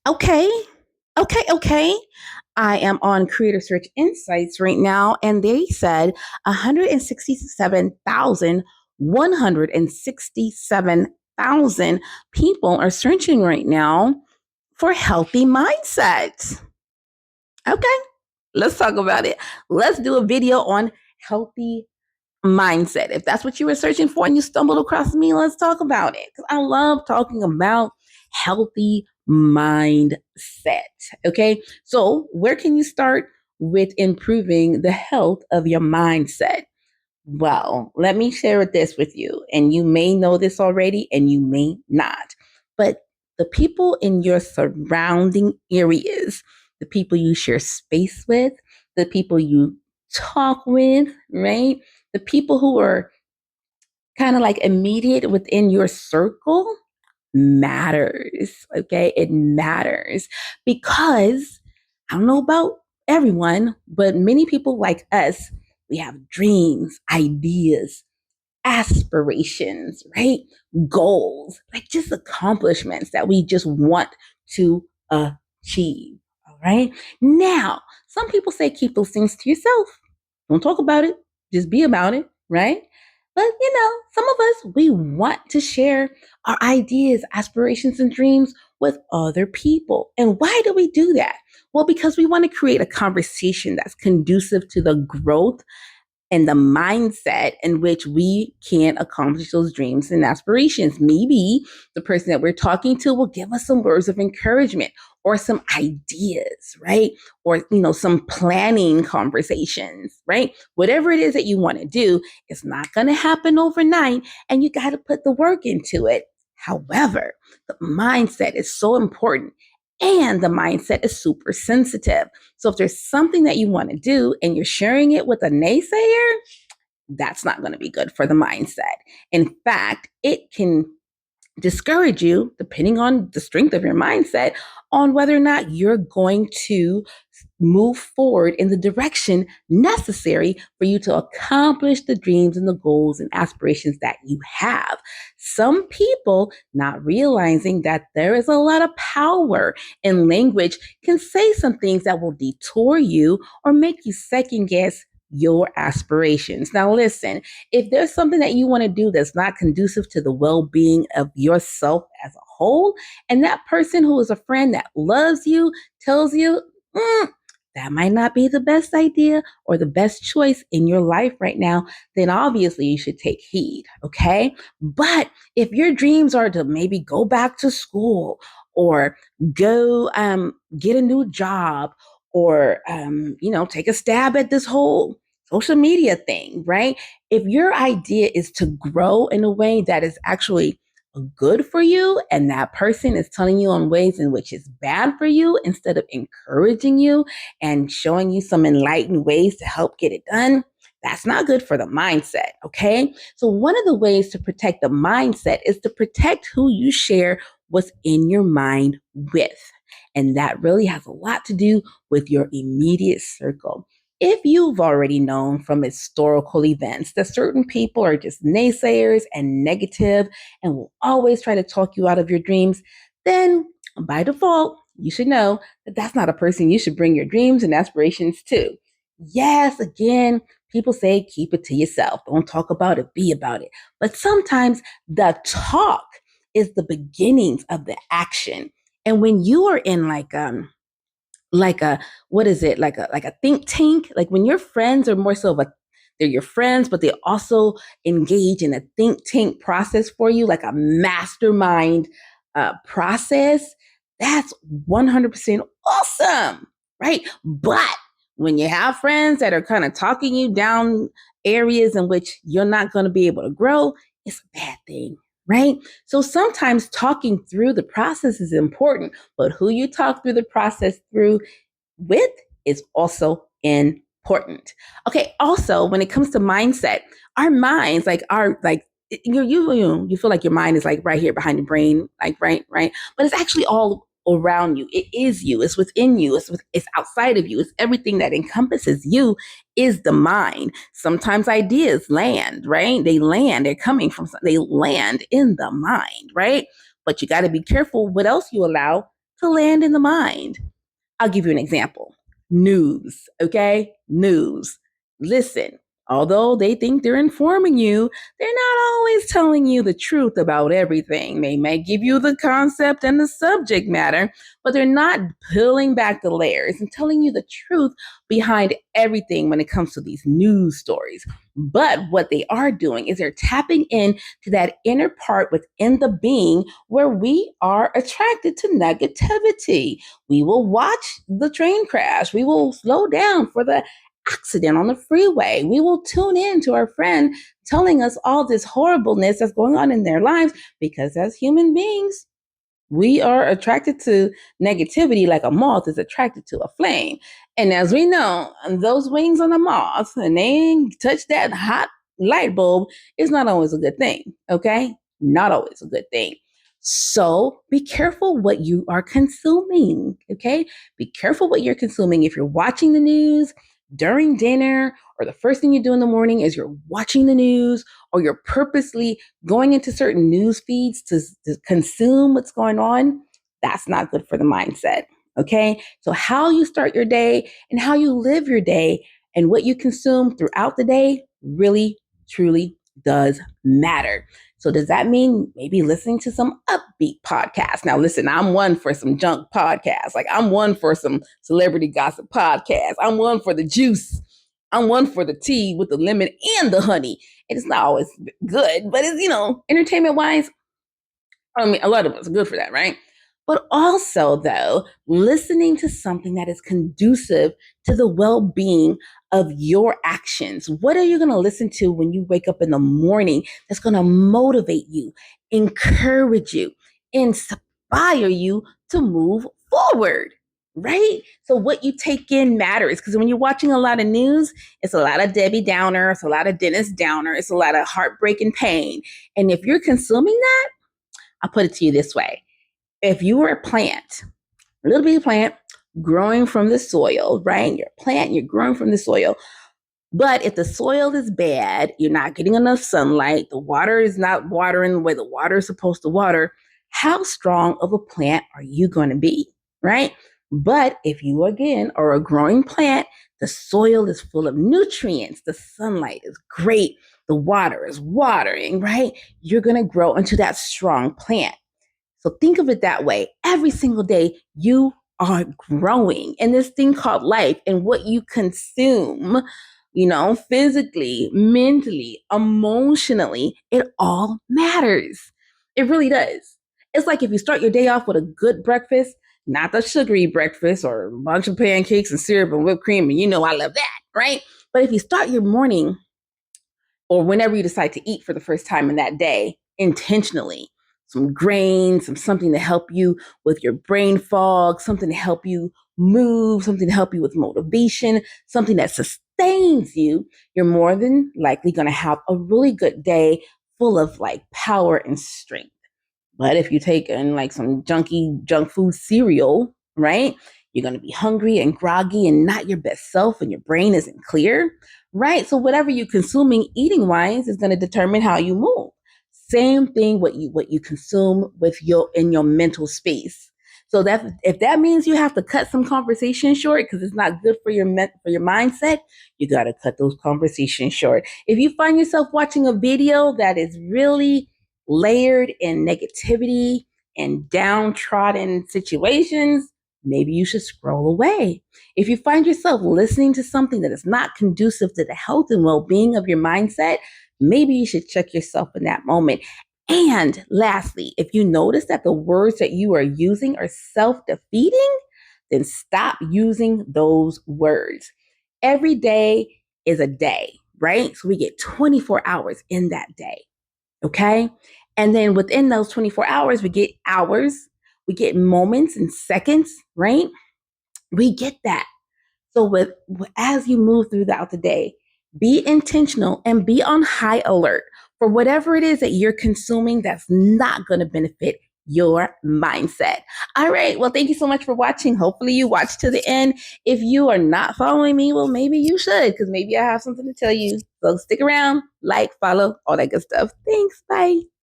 Okay. Okay. I am on Creator Search Insights right now, and they said 167,167,000 people are searching right now for healthy mindsets. Okay, let's talk about it. Let's do a video on healthy mindset. If that's what you were searching for and you stumbled across me, let's talk about it. Because I love talking about healthy mindset. Okay. So, where can you start with improving the health of your mindset? Well, let me share this with you. And you may know this already and you may not. But the people in your surrounding areas, the people you share space with, the people you talk with, right? The people who are kind of like immediate within your circle matters. Okay. It matters because I don't know about everyone, but many people like us, we have dreams, ideas, aspirations, right? Goals, like just accomplishments that we just want to achieve. All right. Now, some people say keep those things to yourself. Don't talk about it. Just be about it, right? But some of us, we want to share our ideas, aspirations, and dreams with other people. And why do we do that? Well, because we want to create a conversation that's conducive to the growth and the mindset in which we can accomplish those dreams and aspirations. Maybe the person that we're talking to will give us some words of encouragement or some ideas, right? Or, some planning conversations, right? Whatever it is that you want to do, it's not going to happen overnight and you got to put the work into it. However, the mindset is so important and the mindset is super sensitive. So if there's something that you want to do and you're sharing it with a naysayer, that's not going to be good for the mindset. In fact, it can discourage you, depending on the strength of your mindset, on whether or not you're going to move forward in the direction necessary for you to accomplish the dreams and the goals and aspirations that you have. Some people, not realizing that there is a lot of power in language, can say some things that will detour you or make you second guess your aspirations. Now, listen, if there's something that you want to do that's not conducive to the well being of yourself as a whole, and that person who is a friend that loves you tells you, that might not be the best idea or the best choice in your life right now, then obviously you should take heed. Okay. But if your dreams are to maybe go back to school or go get a new job or, take a stab at this whole social media thing, right? If your idea is to grow in a way that is actually good for you and that person is telling you on ways in which it's bad for you instead of encouraging you and showing you some enlightened ways to help get it done, that's not good for the mindset. Okay. So, one of the ways to protect the mindset is to protect who you share what's in your mind with. And that really has a lot to do with your immediate circle. If you've already known from historical events that certain people are just naysayers and negative and will always try to talk you out of your dreams, then by default, you should know that that's not a person you should bring your dreams and aspirations to. Yes, again, people say keep it to yourself. Don't talk about it, be about it. But sometimes the talk is the beginnings of the action. And when you are in like a what is it like a think tank, like when your friends are more so of a they're your friends but they also engage in a think tank process for you, like a mastermind process, that's 100% awesome, right? But when you have friends that are kind of talking you down areas in which you're not going to be able to grow, it's a bad thing, right? So sometimes talking through the process is important, but who you talk through the process through with is also important. Okay, also when it comes to mindset, our minds like are like you feel like your mind is like right here behind the brain, like right, but it's actually all around you. It is you. It's within you. It's outside of you. It's everything that encompasses you is the mind. Sometimes ideas land, right? They land. They're coming from. They land in the mind, right? But you got to be careful what else you allow to land in the mind. I'll give you an example. News, okay? News. Listen, although they think they're informing you, they're not always telling you the truth about everything. They may give you the concept and the subject matter, but they're not peeling back the layers and telling you the truth behind everything when it comes to these news stories. But what they are doing is they're tapping in to that inner part within the being where we are attracted to negativity. We will watch the train crash. We will slow down for the accident on the freeway. We will tune in to our friend telling us all this horribleness that's going on in their lives because as human beings, we are attracted to negativity like a moth is attracted to a flame. And as we know, those wings on a moth and they touch that hot light bulb is not always a good thing. Okay? Not always a good thing. So be careful what you are consuming. Okay? Be careful what you're consuming. If you're watching the news during dinner, or the first thing you do in the morning is you're watching the news, or you're purposely going into certain news feeds to consume what's going on, that's not good for the mindset. Okay. So, how you start your day and how you live your day and what you consume throughout the day really, truly does matter. So, does that mean maybe listening to some upbeat podcasts? Now, listen, I'm one for some junk podcasts. Like, I'm one for some celebrity gossip podcasts. I'm one for the juice. I'm one for the tea with the lemon and the honey. It's not always good, but it's, entertainment wise, I mean, a lot of us are good for that, right? But also, though, listening to something that is conducive to the well being of your actions. What are you going to listen to when you wake up in the morning that's going to motivate you, encourage you, inspire you to move forward? Right? So, what you take in matters because when you're watching a lot of news, it's a lot of Debbie Downer, it's a lot of Dennis Downer, it's a lot of heartbreak and pain. And if you're consuming that, I'll put it to you this way. If you were a plant, a little bitty plant growing from the soil, right? You're a plant, you're growing from the soil. But if the soil is bad, you're not getting enough sunlight, the water is not watering the way the water is supposed to water, how strong of a plant are you going to be, right? But if you, again, are a growing plant, the soil is full of nutrients, the sunlight is great, the water is watering, right? You're going to grow into that strong plant. So think of it that way. Every single day, you are growing in this thing called life and what you consume, physically, mentally, emotionally, it all matters. It really does. It's like if you start your day off with a good breakfast, not the sugary breakfast or a bunch of pancakes and syrup and whipped cream, and I love that, right? But if you start your morning or whenever you decide to eat for the first time in that day intentionally, some grains, something to help you with your brain fog, something to help you move, something to help you with motivation, something that sustains you, you're more than likely going to have a really good day full of like power and strength. But if you take in like some junk food cereal, right? You're going to be hungry and groggy and not your best self, and your brain isn't clear, right? So whatever you're consuming eating wise is going to determine how you move. Same thing what you consume in your mental space. So that if that means you have to cut some conversation short because it's not good for your mindset, you got to cut those conversations short. If you find yourself watching a video that is really layered in negativity and downtrodden situations, maybe you should scroll away. If you find yourself listening to something that is not conducive to the health and well-being of your mindset, maybe you should check yourself in that moment. And lastly, if you notice that the words that you are using are self-defeating, then stop using those words. Every day is a day, right? So we get 24 hours in that day. Okay. And then within those 24 hours, we get hours, we get moments and seconds, right? We get that. So as you move throughout the day, be intentional and be on high alert for whatever it is that you're consuming that's not going to benefit your mindset. All right. Well, thank you so much for watching. Hopefully you watched to the end. If you are not following me, well, maybe you should, because maybe I have something to tell you. So stick around, like, follow, all that good stuff. Thanks. Bye.